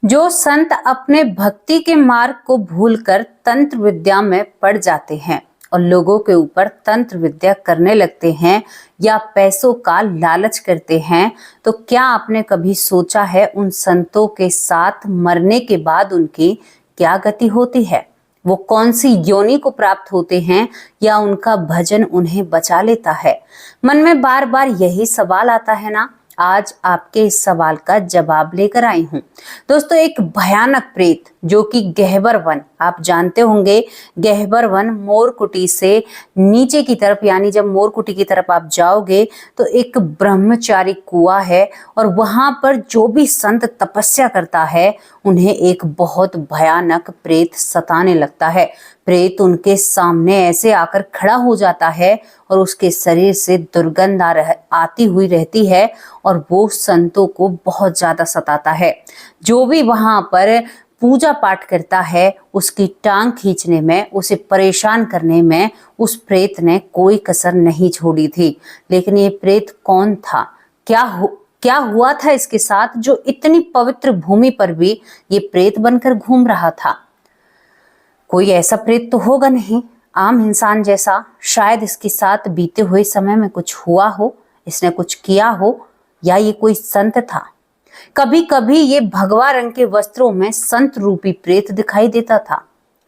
जो संत अपने भक्ति के मार्ग को भूलकर तंत्र विद्या में पड़ जाते हैं और लोगों के ऊपर तंत्र विद्या करने लगते हैं या पैसों का लालच करते हैं, तो क्या आपने कभी सोचा है उन संतों के साथ मरने के बाद उनकी क्या गति होती है? वो कौन सी योनि को प्राप्त होते हैं या उनका भजन उन्हें बचा लेता है? मन में बार बार यही सवाल आता है ना। आज आपके इस सवाल का जवाब लेकर आई हूं। दोस्तों, एक भयानक प्रेत जो कि गहबर वन, आप जानते होंगे, गहबर वन मोरकुटी से नीचे की तरफ, यानी जब मोरकुटी की तरफ आप जाओगे तो एक ब्रह्मचारी कुआं है और वहां पर जो भी संत तपस्या करता है उन्हें एक बहुत भयानक प्रेत सताने लगता है। प्रेत उनके सामने ऐसे आकर खड़ा हो जाता है और उसके शरीर से दुर्गंध आती हुई रहती है और वो संतों को बहुत ज्यादा सताता है। जो भी वहां पर पूजा पाठ करता है उसकी टांग खींचने में, उसे परेशान करने में उस प्रेत ने कोई कसर नहीं छोड़ी थी। लेकिन ये प्रेत कौन था? क्या हुआ था इसके साथ जो इतनी पवित्र भूमि पर भी ये प्रेत बनकर घूम रहा था? कोई ऐसा प्रेत तो होगा नहीं, आम इंसान जैसा। शायद इसके साथ बीते हुए समय में कुछ हुआ हो, इसने कुछ किया हो, या ये कोई संत था। कभी कभी ये भगवा रंग के वस्त्रों में संत रूपी प्रेत दिखाई देता था,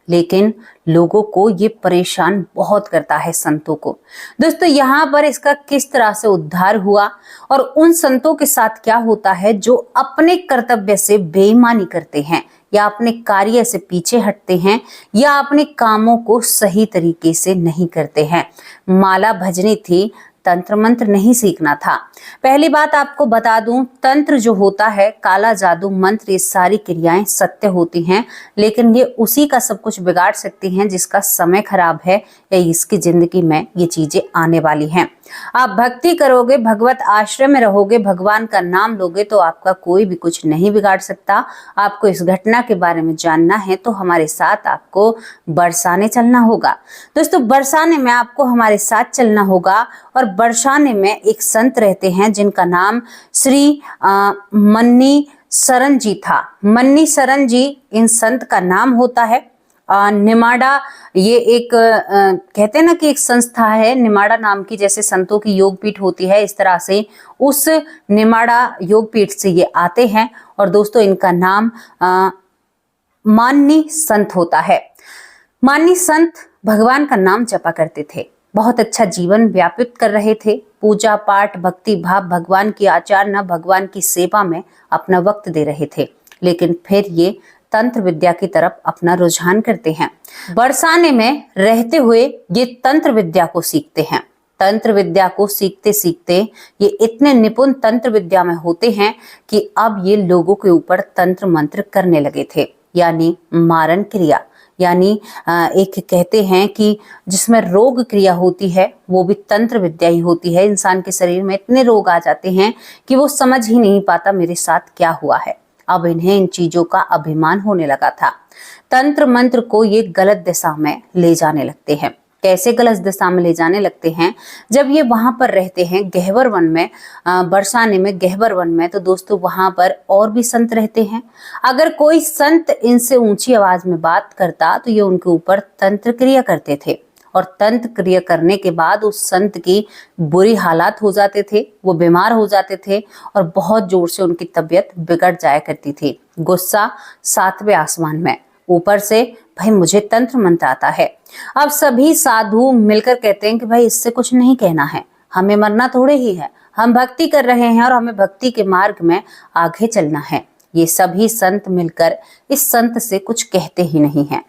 लेकिन लोगों को ये परेशान बहुत करता है, संतों को। दोस्तों, यहाँ पर इसका किस तरह से उद्धार हुआ और उन संतों के साथ क्या होता है जो अपने कर्तव्य से बेईमानी करते हैं या अपने कार्य से पीछे हटते हैं या अपने कामों को सही तरीके से नहीं करते हैं। माला भजनी थी, तंत्र मंत्र नहीं सीखना था। पहली बात आपको बता दूं, तंत्र जो होता है, काला जादू, मंत्र, ये सारी क्रियाएं सत्य होती हैं, लेकिन ये उसी का सब कुछ बिगाड़ सकती हैं जिसका समय खराब है या इसकी जिंदगी में ये चीजें आने वाली हैं। आप भक्ति करोगे, भगवत आश्रय में रहोगे, भगवान का नाम लोगे तो आपका कोई भी कुछ नहीं बिगाड़ सकता। आपको इस घटना के बारे में जानना है तो हमारे साथ आपको बरसाने चलना होगा। दोस्तों, बरसाने में आपको हमारे साथ चलना होगा और बरसाने में एक संत रहते हैं जिनका नाम श्री मन्नी शरण जी था। मन्नी शरण जी इन संत का नाम होता है। निमाड़ा, ये एक कहते हैं ना कि एक संस्था है निमाड़ा नाम की, जैसे संतों की योग पीठ होती है, इस तरह से उस निमाड़ा योग पीठ से ये आते हैं। और दोस्तों, इनका नाम माननी संत होता है। माननी संत भगवान का नाम जपा करते थे, बहुत अच्छा जीवन व्यापित कर रहे थे, पूजा पाठ, भक्ति भाव, भगवान की आचरण, भगवान की सेवा में अपना वक्त दे रहे थे। लेकिन फिर ये तंत्र विद्या की तरफ अपना रुझान करते हैं। बरसाने में रहते हुए ये तंत्र विद्या को सीखते हैं। तंत्र विद्या को सीखते सीखते ये इतने निपुण तंत्र विद्या में होते हैं कि अब ये लोगों के ऊपर तंत्र मंत्र करने लगे थे, यानी मारण क्रिया, यानी एक कहते हैं कि जिसमें रोग क्रिया होती है वो भी तंत्र विद्या ही होती है। इंसान के शरीर में इतने रोग आ जाते हैं कि वो समझ ही नहीं पाता मेरे साथ क्या हुआ है। अब इन्हें इन चीजों का अभिमान होने लगा था। तंत्र मंत्र को ये गलत दिशा में ले जाने लगते हैं। कैसे गलत दिशा में ले जाने लगते हैं? जब ये वहां पर रहते हैं गहवर वन में, बरसाने में, गहवर वन में, तो दोस्तों वहां पर और भी संत रहते हैं। अगर कोई संत इनसे ऊंची आवाज में बात करता तो ये उनके ऊपर तंत्र क्रिया करते थे और तंत्र क्रिया करने के बाद उस संत की बुरी हालात हो जाते थे, वो बीमार हो जाते थे और बहुत जोर से उनकी तबीयत बिगड़ जाया करती थी। गुस्सा 7वें आसमान में, ऊपर से भाई मुझे तंत्र मंत्र आता है। अब सभी साधु मिलकर कहते हैं कि भाई इससे कुछ नहीं कहना है, हमें मरना थोड़े ही है, हम भक्ति कर रहे हैं और हमें भक्ति के मार्ग में आगे चलना है। ये सभी संत मिलकर इस संत से कुछ कहते ही नहीं हैं।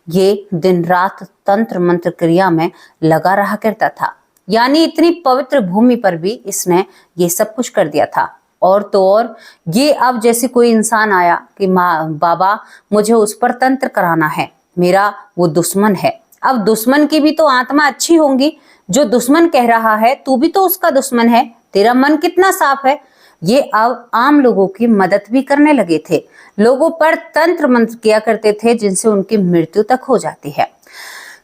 ये दिन रात तंत्र मंत्र क्रिया में लगा रहा करता था, यानी इतनी पवित्र भूमि पर भी इसने ये सब कुछ कर दिया था। और तो और ये अब जैसे कोई इंसान आया कि बाबा मुझे उस पर तंत्र कराना है, मेरा वो दुश्मन है। अब दुश्मन की भी तो आत्मा अच्छी होंगी, जो दुश्मन कह रहा है तू भी तो उसका दुश्मन है, तेरा मन कितना साफ है। ये अब आम लोगों की मदद भी करने लगे थे, लोगों पर तंत्र मंत्र किया करते थे जिनसे उनकी मृत्यु तक हो जाती है।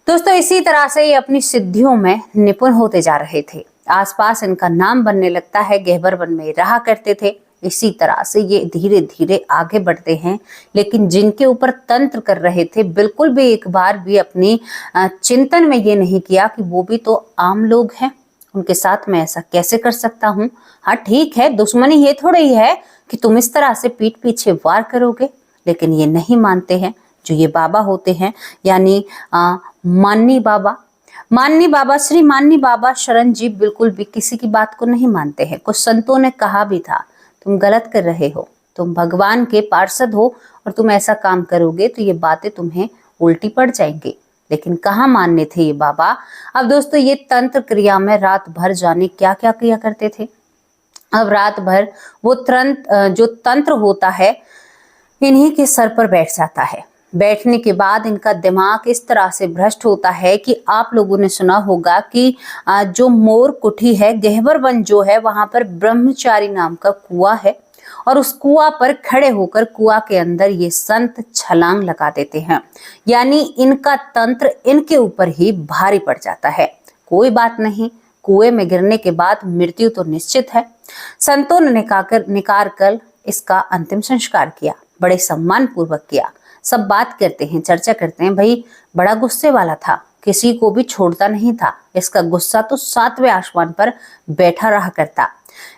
दोस्तों, इसी तरह से ये अपनी सिद्धियों में निपुण होते जा रहे थे। आसपास इनका नाम बनने लगता है। गहबर वन में रहा करते थे। इसी तरह से ये धीरे धीरे आगे बढ़ते हैं। लेकिन जिनके ऊपर तंत्र कर रहे थे, बिल्कुल भी एक बार भी अपनी चिंतन में ये नहीं किया कि वो भी तो आम लोग हैं, उनके साथ मैं ऐसा कैसे कर सकता हूँ। हाँ ठीक है, दुश्मनी ये थोड़ा ही है कि तुम इस तरह से पीठ पीछे वार करोगे, लेकिन ये नहीं मानते हैं। जो ये बाबा होते हैं, यानी माननी बाबा, श्री माननी बाबा शरण जी, बिल्कुल भी किसी की बात को नहीं मानते हैं। कुछ संतों ने कहा भी था, तुम गलत कर रहे हो, तुम भगवान के पार्षद हो और तुम ऐसा काम करोगे तो ये बातें तुम्हें उल्टी पड़ जाएंगी। लेकिन कहाँ मानने थे ये बाबा। अब दोस्तों, ये तंत्र क्रिया में रात भर जाने क्या क्या किया करते थे। अब रात भर वो जो तंत्र होता है, इन्हीं के सर पर बैठ जाता है। बैठने के बाद इनका दिमाग इस तरह से भ्रष्ट होता है कि आप लोगों ने सुना होगा कि जो मोर कुठी है, गहवर वन जो है, वहां पर ब्रह्मचारी नाम का कुआं है और उस कुआं पर खड़े होकर कुआं के अंदर ये संत छलांग लगा देते हैं। यानी इनका तंत्र इनके ऊपर ही भारी पड़ जाता है। कोई बात नहीं, कुएं में गिरने के बाद मृत्यु तो निश्चित है। संतों ने निकाल कर इसका अंतिम संस्कार किया, बड़े सम्मान पूर्वक किया। सब बात करते हैं, चर्चा करते हैं, भाई बड़ा गुस्से वाला था, किसी को भी छोड़ता नहीं था, इसका गुस्सा तो 7वें आसमान पर बैठा रहा करता।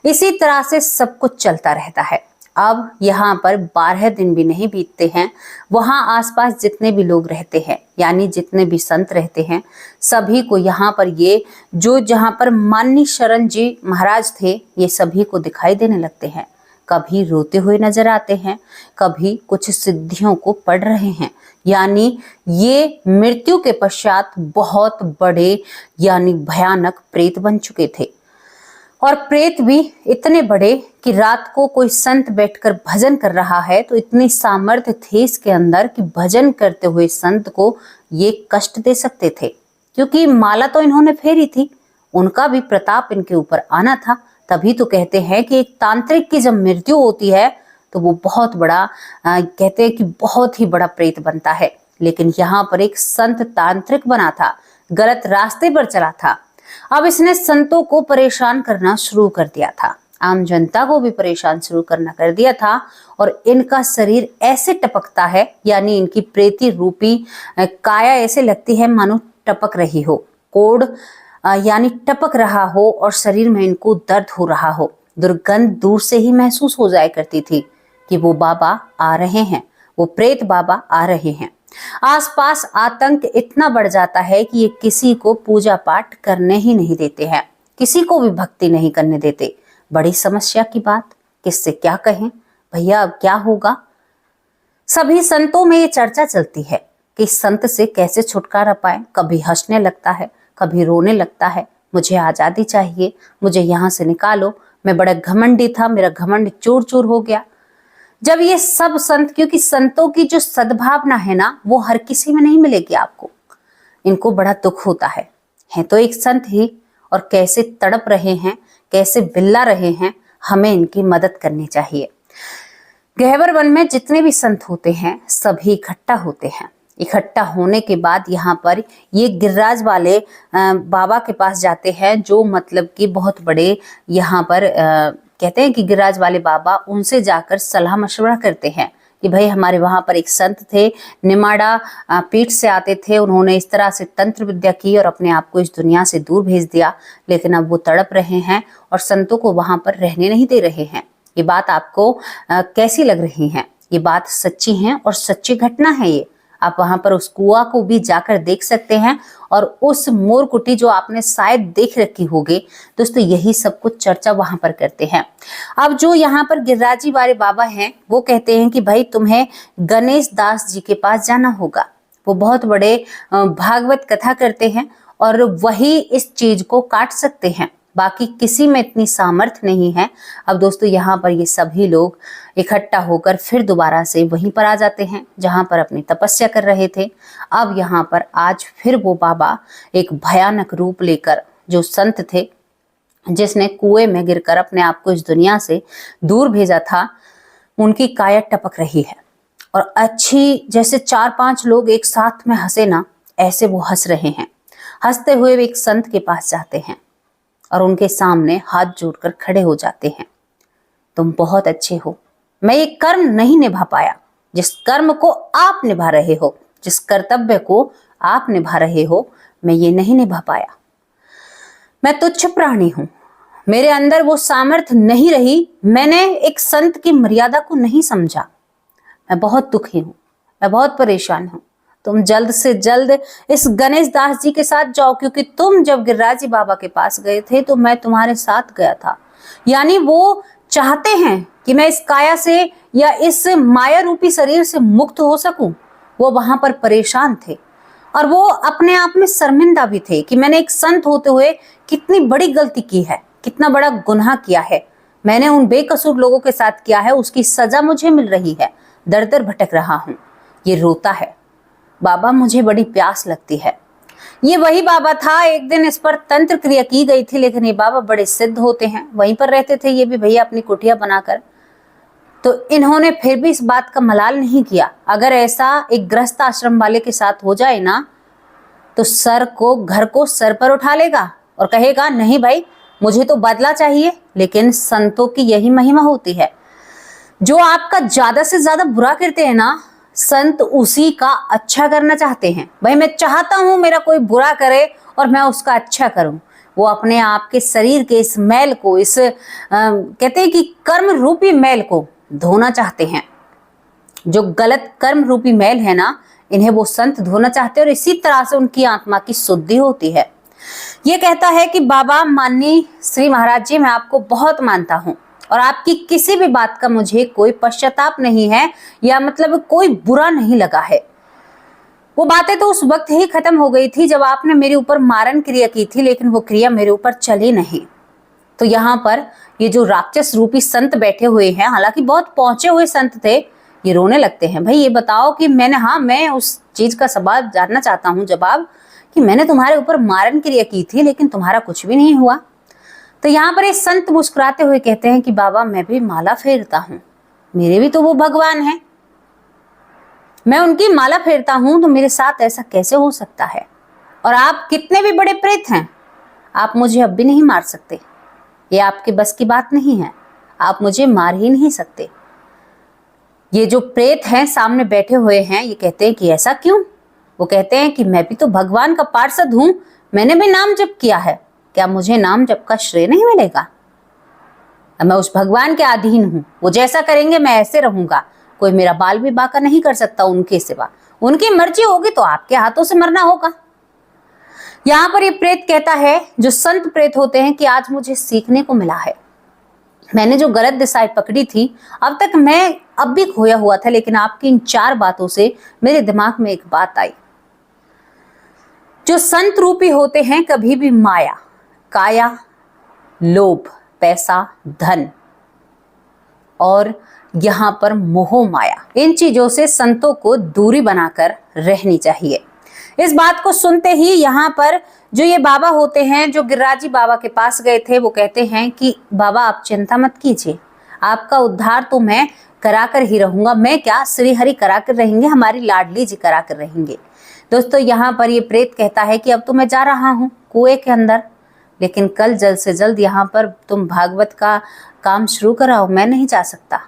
इसी तरह से सब कुछ चलता रहता है। अब यहाँ पर 12 दिन भी नहीं बीतते हैं, वहां आसपास जितने भी लोग रहते हैं, यानी जितने भी संत रहते हैं, सभी को यहाँ पर ये जो जहाँ पर माननी शरण जी महाराज थे, ये सभी को दिखाई देने लगते हैं। कभी रोते हुए नजर आते हैं, कभी कुछ सिद्धियों को पढ़ रहे हैं। यानी ये मृत्यु के पश्चात बहुत बड़े यानी भयानक प्रेत बन चुके थे। और प्रेत भी इतने बड़े कि रात को कोई संत बैठकर भजन कर रहा है तो इतनी सामर्थ्य थी इसके अंदर कि भजन करते हुए संत को ये कष्ट दे सकते थे। क्योंकि माला तो इन्होंने फेरी थी, उनका भी प्रताप इनके ऊपर आना था। तभी तो कहते हैं कि एक तांत्रिक की जब मृत्यु होती है तो वो बहुत बड़ा कहते हैं कि बहुत ही बड़ा प्रेत बनता है। लेकिन यहाँ पर एक संत तांत्रिक बना था, गलत रास्ते पर चला था। अब इसने संतों को परेशान करना शुरू कर दिया था, आम जनता को भी परेशान शुरू करना कर दिया था। और इनका शरीर ऐसे टपकता है, यानी इनकी प्रेती रूपी काया ऐसे लगती है मानो टपक रही हो, कोड यानी टपक रहा हो और शरीर में इनको दर्द हो रहा हो। दुर्गंध दूर से ही महसूस हो जाया करती थी कि वो बाबा आ रहे हैं, वो प्रेत बाबा आ रहे हैं। आसपास आतंक इतना बढ़ जाता है कि ये किसी को पूजा पाठ करने ही नहीं देते हैं, किसी को भी भक्ति नहीं करने देते। बड़ी समस्या की बात, किससे क्या कहें भैया, अब क्या होगा। सभी संतों में ये चर्चा चलती है कि संत से कैसे छुटकारा पाए। कभी हंसने लगता है, कभी रोने लगता है, मुझे आजादी चाहिए, मुझे यहाँ से निकालो, मैं बड़ा घमंडी था, मेरा घमंड चूर चूर हो गया। जब ये सब संत, क्योंकि संतों की जो सद्भावना है ना, वो हर किसी में नहीं मिलेगी आपको, इनको बड़ा दुख होता है तो एक संत ही, और कैसे तड़प रहे हैं, कैसे बिल्ला रहे हैं, हमें इनकी मदद करनी चाहिए। गहवर वन में जितने भी संत होते हैं सभी इकट्ठा होते हैं। इकट्ठा होने के बाद यहाँ पर ये गिरिराज वाले बाबा के पास जाते हैं, जो मतलब कि बहुत बड़े यहाँ पर कहते हैं कि गिरिराज वाले बाबा, उनसे जाकर सलाह मशवरा करते हैं कि भाई हमारे वहाँ पर एक संत थे, निमाड़ा पीठ से आते थे, उन्होंने इस तरह से तंत्र विद्या की और अपने आप को इस दुनिया से दूर भेज दिया, लेकिन अब वो तड़प रहे हैं और संतों को वहाँ पर रहने नहीं दे रहे हैं। ये बात आपको कैसी लग रही है? ये बात सच्ची है और सच्ची घटना है ये। आप वहां पर उस कुआं को भी जाकर देख सकते हैं और उस मोर कुटी जो आपने शायद देख रखी होगी। दोस्तों, यही सब कुछ चर्चा वहां पर करते हैं। अब जो यहाँ पर गिरिराजी वाले बाबा हैं, वो कहते हैं कि भाई तुम्हें गणेश दास जी के पास जाना होगा। वो बहुत बड़े भागवत कथा करते हैं और वही इस चीज को काट सकते हैं, बाकी किसी में इतनी सामर्थ्य नहीं है। अब दोस्तों, यहाँ पर ये सभी लोग इकट्ठा होकर फिर दोबारा से वहीं पर आ जाते हैं जहाँ पर अपनी तपस्या कर रहे थे। अब यहाँ पर आज फिर वो बाबा एक भयानक रूप लेकर, जो संत थे जिसने कुएं में गिरकर अपने आप को इस दुनिया से दूर भेजा था, उनकी काया टपक रही है और अच्छी जैसे 4-5 लोग एक साथ में हंसे ना, ऐसे वो हंस रहे हैं। हंसते हुए वे एक संत के पास जाते हैं और उनके सामने हाथ जोड़कर खड़े हो जाते हैं। तुम बहुत अच्छे हो, मैं ये कर्म नहीं निभा पाया, जिस कर्म को आप निभा रहे हो, जिस कर्तव्य को आप निभा रहे हो, मैं ये नहीं निभा पाया। मैं तुच्छ प्राणी हूं, मेरे अंदर वो सामर्थ्य नहीं रही, मैंने एक संत की मर्यादा को नहीं समझा। मैं बहुत दुखी हूं, मैं बहुत परेशान हूं। तुम जल्द से जल्द इस गणेश दास जी के साथ जाओ, क्योंकि तुम जब गिरिराज जी बाबा के पास गए थे तो मैं तुम्हारे साथ गया था। यानी वो चाहते हैं कि मैं इस काया से या इस माया रूपी शरीर से मुक्त हो सकूं। वो वहां पर परेशान थे और वो अपने आप में शर्मिंदा भी थे कि मैंने एक संत होते हुए कितनी बड़ी गलती की है, कितना बड़ा गुनाह किया है। मैंने उन बेकसूर लोगों के साथ किया है, उसकी सजा मुझे मिल रही है, दर दर भटक रहा हूं। ये रोता है, बाबा मुझे बड़ी प्यास लगती है। ये वही बाबा था, एक दिन इस पर तंत्र क्रिया की गई थी, लेकिन ये बाबा बड़े सिद्ध होते हैं, वहीं पर रहते थे ये भी भैया अपनी कुटिया बनाकर। तो इन्होंने फिर भी इस बात का मलाल नहीं किया। अगर ऐसा एक गृहस्थ आश्रम वाले के साथ हो जाए ना, तो घर को सर पर उठा लेगा और कहेगा नहीं भाई मुझे तो बदला चाहिए। लेकिन संतों की यही महिमा होती है, जो आपका ज्यादा से ज्यादा बुरा करते हैं ना, संत उसी का अच्छा करना चाहते हैं। भाई मैं चाहता हूं मेरा कोई बुरा करे और मैं उसका अच्छा करूं। वो अपने आप के शरीर के इस मैल को, इस कहते हैं कि कर्म रूपी मैल को धोना चाहते हैं। जो गलत कर्म रूपी मैल है ना, इन्हें वो संत धोना चाहते हैं और इसी तरह से उनकी आत्मा की शुद्धि होती है। ये कहता है कि बाबा माननीय श्री महाराज जी, मैं आपको बहुत मानता हूं और आपकी किसी भी बात का मुझे कोई पश्चाताप नहीं है, या मतलब कोई बुरा नहीं लगा है। वो बातें तो उस वक्त ही खत्म हो गई थी जब आपने मेरे ऊपर मारण क्रिया की थी, लेकिन वो क्रिया मेरे ऊपर चली नहीं। तो यहाँ पर ये जो राक्षस रूपी संत बैठे हुए हैं, हालांकि बहुत पहुंचे हुए संत थे, ये रोने लगते हैं। भाई ये बताओ कि मैं उस चीज का सवाल जानना चाहता हूँ, जवाब, कि मैंने तुम्हारे ऊपर मारण क्रिया की थी लेकिन तुम्हारा कुछ भी नहीं हुआ। तो यहाँ पर ये संत मुस्कुराते हुए कहते हैं कि बाबा मैं भी माला फेरता हूँ, मेरे भी तो वो भगवान है, मैं उनकी माला फेरता हूँ, तो मेरे साथ ऐसा कैसे हो सकता है? और आप कितने भी बड़े प्रेत हैं, आप मुझे अब भी नहीं मार सकते, ये आपके बस की बात नहीं है, आप मुझे मार ही नहीं सकते। ये जो प्रेत हैं सामने बैठे हुए हैं, ये कहते हैं कि ऐसा क्यों? वो कहते हैं कि मैं भी तो भगवान का पार्षद हूं, मैंने भी नाम जप किया है, क्या मुझे नाम जप का श्रेय नहीं मिलेगा? मैं उस भगवान के अधीन हूं, वो जैसा करेंगे मैं ऐसे रहूंगा, कोई मेरा बाल भी बांका नहीं कर सकता उनके सिवा, उनकी मर्जी होगी तो आपके हाथों से मरना होगा। यहाँ पर ये प्रेत कहता है, जो संत प्रेत होते हैं, कि आज मुझे सीखने को मिला है। मैंने जो गलत दिशाएं पकड़ी थी, अब तक मैं अब भी खोया हुआ था, लेकिन आपकी इन 4 बातों से मेरे दिमाग में एक बात आई। जो संत रूपी होते हैं, कभी भी माया, काया, लोभ, पैसा, धन और यहाँ पर मोह माया, इन चीजों से संतों को दूरी बनाकर रहनी चाहिए। इस बात को सुनते ही यहाँ पर जो ये बाबा होते हैं, जो गिरिराज जी बाबा के पास गए थे, वो कहते हैं कि बाबा आप चिंता मत कीजिए, आपका उद्धार तो मैं कराकर ही रहूंगा। मैं क्या, श्री हरि कराकर रहेंगे, हमारी लाडली जी कराकर रहेंगे। दोस्तों यहाँ पर ये प्रेत कहता है कि अब तो मैं जा रहा हूँ कुएं के अंदर, लेकिन कल जल्द से जल्द यहाँ पर तुम भागवत का काम शुरू कराओ, मैं नहीं जा सकता।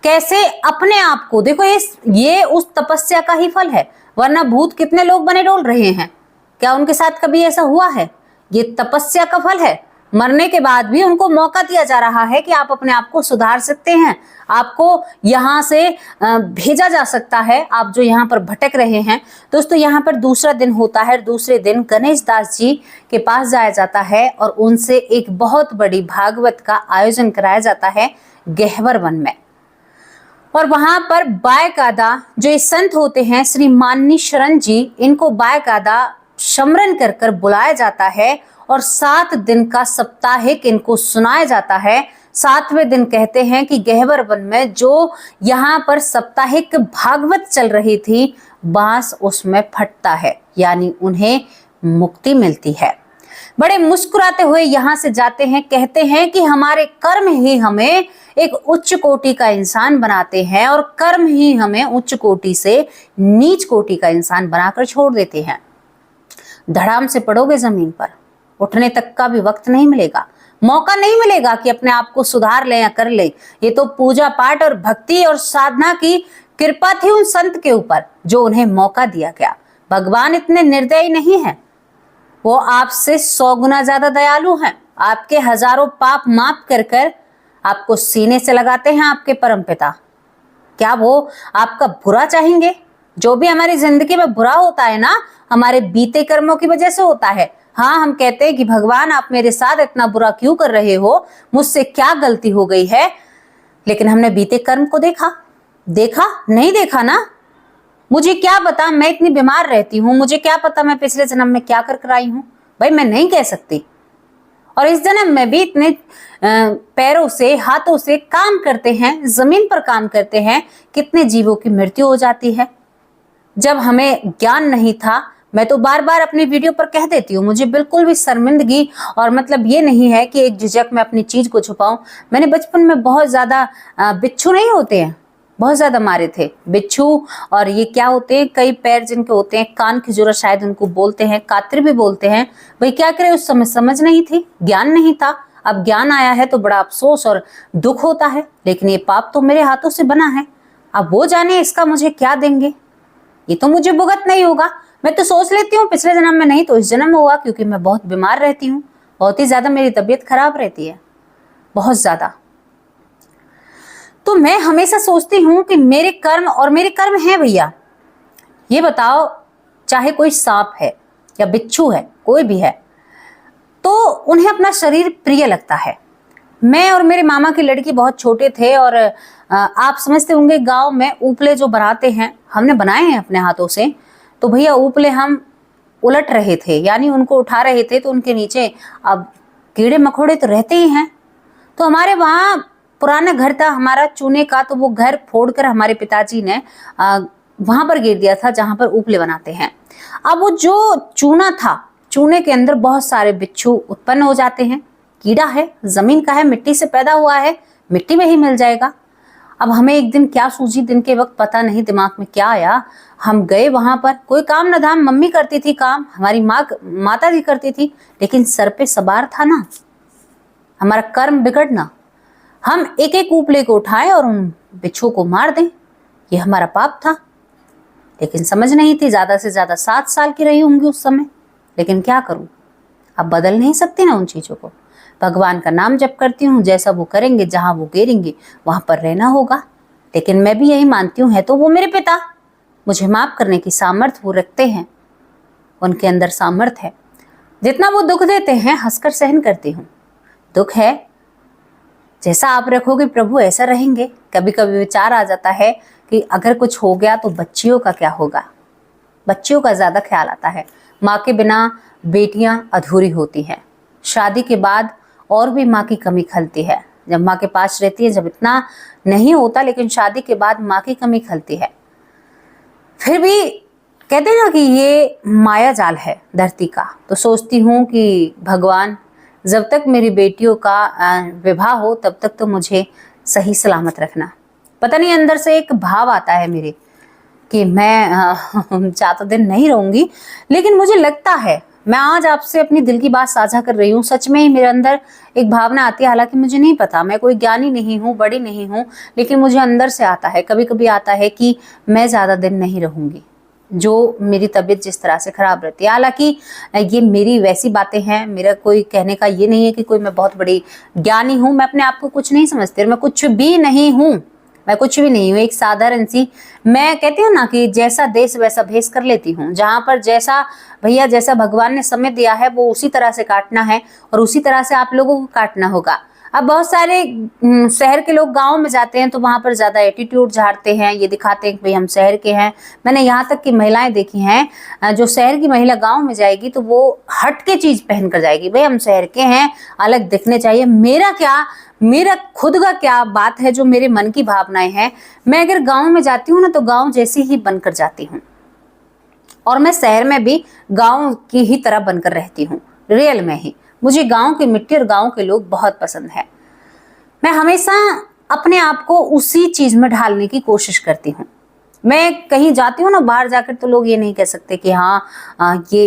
कैसे अपने आप को देखो, ये उस तपस्या का ही फल है, वरना भूत कितने लोग बने डोल रहे हैं, क्या उनके साथ कभी ऐसा हुआ है? ये तपस्या का फल है। मरने के बाद भी उनको मौका दिया जा रहा है कि आप अपने आप को सुधार सकते हैं, आपको यहाँ से भेजा जा सकता है, आप जो यहाँ पर भटक रहे हैं। दोस्तों यहाँ पर दूसरा दिन होता है, दूसरे दिन गणेश दास जी के पास जाया जाता है और उनसे एक बहुत बड़ी भागवत का आयोजन कराया जाता है गहवर वन में। और वहां पर बायकायदा जो ये संत होते हैं, श्री माननी शरण जी, इनको बायकायदा स्मरण कर कर बुलाया जाता है और 7 दिन का साप्ताहिक इनको सुनाया जाता है। 7वें दिन कहते हैं कि गहवर वन में जो यहाँ पर साप्ताहिक भागवत चल रही थी, बांस उसमें फटता है, यानी उन्हें मुक्ति मिलती है। बड़े मुस्कुराते हुए यहाँ से जाते हैं, कहते हैं कि हमारे कर्म ही हमें एक उच्च कोटि का इंसान बनाते हैं और कर्म ही हमें उच्च कोटि से नीच कोटि का इंसान बनाकर छोड़ देते हैं। धड़ाम से पड़ोगे जमीन पर, उठने तक का भी वक्त नहीं मिलेगा। मौका नहीं मिलेगा कि अपने आप को सुधार ले या कर ले। ये तो पूजा पाठ और भक्ति और साधना की कृपा थी उन संत के ऊपर जो उन्हें मौका दिया गया। भगवान इतने निर्दयी नहीं है, वो आपसे 100 गुना ज्यादा दयालु हैं। आपके हजारों पाप माफ कर कर आपको सीने से लगाते हैं आपके परमपिता। क्या वो आपका बुरा चाहेंगे? जो भी हमारी जिंदगी में बुरा होता है ना, हमारे बीते कर्मों की वजह से होता है। हाँ, हम कहते हैं कि भगवान आप मेरे साथ इतना बुरा क्यों कर रहे हो, मुझसे क्या गलती हो गई है, लेकिन हमने बीते कर्म को देखा नहीं देखा ना। मुझे क्या पता मैं इतनी बीमार रहती हूँ, मुझे क्या पता मैं पिछले जन्म में क्या कर आई हूँ, भाई मैं नहीं कह सकती। और इस जन्म में भी इतने पैरों से हाथों से काम करते हैं, जमीन पर काम करते हैं, कितने जीवों की मृत्यु हो जाती है। जब हमें ज्ञान नहीं था, मैं तो बार बार अपनी वीडियो पर कह देती हूँ, मुझे बिल्कुल भी शर्मिंदगी और मतलब ये नहीं है कि एक झिझक में अपनी चीज को छुपाऊं। मैंने बचपन में बहुत ज्यादा बिच्छू नहीं होते हैं, बहुत ज्यादा मारे थे बिच्छू। और ये क्या होते हैं, कई पैर जिनके होते हैं, कान खिजूरा शायद उनको बोलते हैं, कातिर भी बोलते हैं। भाई क्या करे, उस समय समझ नहीं थी, ज्ञान नहीं था। अब ज्ञान आया है तो बड़ा अफसोस और दुख होता है, लेकिन ये पाप तो मेरे हाथों से बना है। अब वो जाने इसका मुझे क्या देंगे, ये तो मुझे भुगत नहीं होगा। मैं तो सोच लेती हूँ पिछले जन्म में नहीं तो इस जन्म में हुआ, क्योंकि मैं बहुत बीमार रहती हूँ, बहुत ही ज्यादा मेरी तबीयत खराब रहती है, बहुत ज्यादा। तो मैं हमेशा सोचती हूँ कि मेरे कर्म और मेरे कर्म हैं भैया। ये बताओ, चाहे कोई सांप है या बिच्छू है, कोई भी है, तो उन्हें अपना शरीर प्रिय लगता है। मैं और मेरे मामा की लड़की बहुत छोटे थे और आप समझते होंगे गांव में उपले जो बनाते हैं, हमने बनाए हैं अपने हाथों से। तो भैया उपले हम उलट रहे थे, यानी उनको उठा रहे थे, तो उनके नीचे अब कीड़े मकोड़े तो रहते ही हैं। तो हमारे वहाँ पुराना घर था हमारा चूने का, तो वो घर फोड़कर हमारे पिताजी ने वहां पर गिर दिया था जहां पर उपले बनाते हैं। अब वो जो चूना था, चूने के अंदर बहुत सारे बिच्छू उत्पन्न हो जाते हैं। कीड़ा है, जमीन का है, मिट्टी से पैदा हुआ है, मिट्टी में ही मिल जाएगा। अब हमें एक दिन क्या सूझी, दिन के वक्त पता नहीं दिमाग में क्या आया, हम गए वहां पर। कोई काम न धाम, मम्मी करती थी काम, हमारी माता जी करती थी, लेकिन सर पे सवार था ना हमारा कर्म बिगड़ना। हम एक एक उपले को उठाएं और उन बिच्छू को मार दें, ये हमारा पाप था। लेकिन समझ नहीं थी, ज्यादा से ज्यादा 7 साल की रही होंगी उस समय, लेकिन क्या करूं, अब बदल नहीं सकती ना उन चीजों को। भगवान का नाम जप करती हूँ, जैसा वो करेंगे, जहां वो गिरेंगे वहां पर रहना होगा। लेकिन मैं भी यही मानती हूँ, है तो वो मेरे पिता, मुझे माफ करने की सामर्थ्य वो रखते हैं, उनके अंदर सामर्थ्य है। जितना वो दुख देते हैं हंसकर सहन करती हूँ। दुख है, जैसा आप रखोगे प्रभु ऐसा रहेंगे। कभी कभी विचार आ जाता है कि अगर कुछ हो गया तो बच्चियों का क्या होगा, बच्चियों का ज्यादा ख्याल आता है। माँ के बिना बेटियां अधूरी होती हैं, शादी के बाद और भी माँ की कमी खलती है। जब माँ के पास रहती है, जब इतना नहीं होता, लेकिन शादी के बाद माँ की कमी खलती है। फिर भी कहते हैं ना कि ये माया जाल है धरती का, तो सोचती हूँ कि भगवान जब तक मेरी बेटियों का विवाह हो तब तक तो मुझे सही सलामत रखना। पता नहीं अंदर से एक भाव आता है मेरे कि मैं ज्यादा दिन नहीं रहूंगी, लेकिन मुझे लगता है, मैं आज आपसे अपनी दिल की बात साझा कर रही हूँ, सच में ही मेरे अंदर एक भावना आती है। हालांकि मुझे नहीं पता, मैं कोई ज्ञानी नहीं हूँ, बड़ी नहीं हूँ, लेकिन मुझे अंदर से आता है, कभी कभी आता है कि मैं ज्यादा दिन नहीं रहूंगी, जो मेरी तबीयत जिस तरह से खराब रहती है। हालांकि ये मेरी वैसी बातें हैं, मेरा कोई कहने का ये नहीं है कि कोई मैं बहुत बड़ी ज्ञानी हूँ। मैं अपने आप को कुछ नहीं समझती और मैं कुछ भी नहीं हूँ, मैं कुछ भी नहीं हूँ, एक साधारण सी, मैं कहती हूँ ना कि जैसा देश वैसा भेष कर लेती हूँ। जहां पर जैसा भैया, जैसा भगवान ने समय दिया है वो उसी तरह से काटना है और उसी तरह से आप लोगों को काटना होगा। अब बहुत सारे शहर के लोग गांव में जाते हैं तो वहां पर ज्यादा एटीट्यूड झाड़ते हैं, ये दिखाते हैं कि भाई हम शहर के हैं। मैंने यहाँ तक की महिलाएं देखी हैं, जो शहर की महिला गांव में जाएगी तो वो हट के चीज पहन कर जाएगी, भाई हम शहर के हैं, अलग दिखने चाहिए। मेरा क्या, मेरा खुद का क्या बात है, जो मेरे मन की भावनाएं हैं। मैं अगर गाँव में जाती हूँ ना तो गाँव जैसी ही बनकर जाती हूँ, और मैं शहर में भी गाँव की ही तरह बनकर रहती हूँ, रियल में ही। मुझे गांव की मिट्टी और गांव के लोग बहुत पसंद है। मैं हमेशा अपने आप को उसी चीज में ढालने की कोशिश करती हूँ। मैं कहीं जाती हूँ ना बाहर जाकर, तो लोग ये नहीं कह सकते कि हाँ ये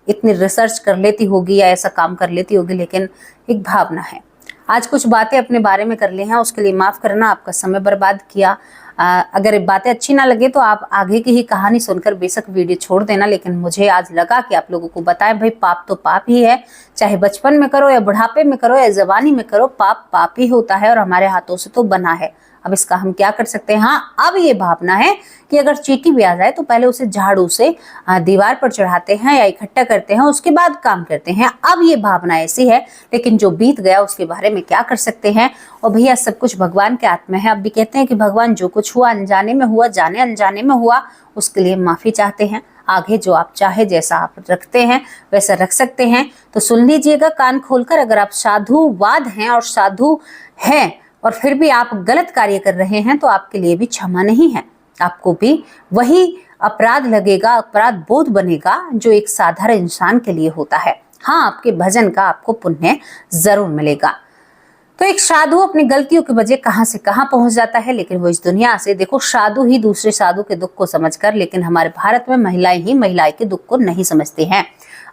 इतनी रिसर्च कर लेती होगी या ऐसा काम कर लेती होगी, लेकिन एक भावना है। आज कुछ बातें अपने बारे में कर ली हैं, उसके लिए माफ़ करना, आपका समय बर्बाद किया। अगर बातें अच्छी ना लगे तो आप आगे की ही कहानी सुनकर बेशक वीडियो छोड़ देना, लेकिन मुझे आज लगा कि आप लोगों को बताएं भाई पाप तो पाप ही है, चाहे बचपन में करो या बुढ़ापे में करो या जवानी में करो, पाप पाप ही होता है और हमारे हाथों से तो बना है। अब इसका हम क्या कर सकते हैं। हाँ, अब ये भावना है कि अगर चींटी भी आ जाए तो पहले उसे झाड़ू से दीवार पर चढ़ाते हैं या इकट्ठा करते हैं, उसके बाद काम करते हैं। अब ये भावना ऐसी है, लेकिन जो बीत गया उसके बारे में क्या कर सकते हैं। और भैया सब कुछ भगवान के हाथ में है। अब भी कहते हैं कि भगवान जो कुछ हुआ अनजाने में हुआ, जाने अनजाने में हुआ, उसके लिए माफी चाहते हैं। आगे जो आप चाहे, जैसा आप रखते हैं वैसा रख सकते हैं। तो सुन लीजिएगा कान खोलकर, अगर आप साधुवाद हैं और साधु हैं और फिर भी आप गलत कार्य कर रहे हैं तो आपके लिए भी क्षमा नहीं है। आपको भी वही अपराध लगेगा, अपराध बोध बनेगा जो एक साधारण इंसान के लिए होता है। हाँ, आपके भजन का आपको पुण्य जरूर मिलेगा। तो एक साधु अपनी गलतियों की वजह कहां से कहां पहुंच जाता है, लेकिन वो इस दुनिया से, देखो साधु ही दूसरे साधु के दुख को समझकर, लेकिन हमारे भारत में महिलाएं ही महिलाएं के दुख को नहीं समझती हैं।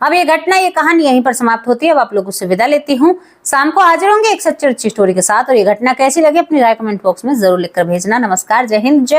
अब ये घटना, ये कहानी यहीं पर समाप्त होती है। अब आप लोगों से विदा लेती हूँ। शाम को हाजिर होंगे एक सच्ची अच्छी स्टोरी के साथ। और ये घटना कैसी लगी अपनी राय कमेंट बॉक्स में जरूर लिखकर भेजना। नमस्कार, जय हिंद, जय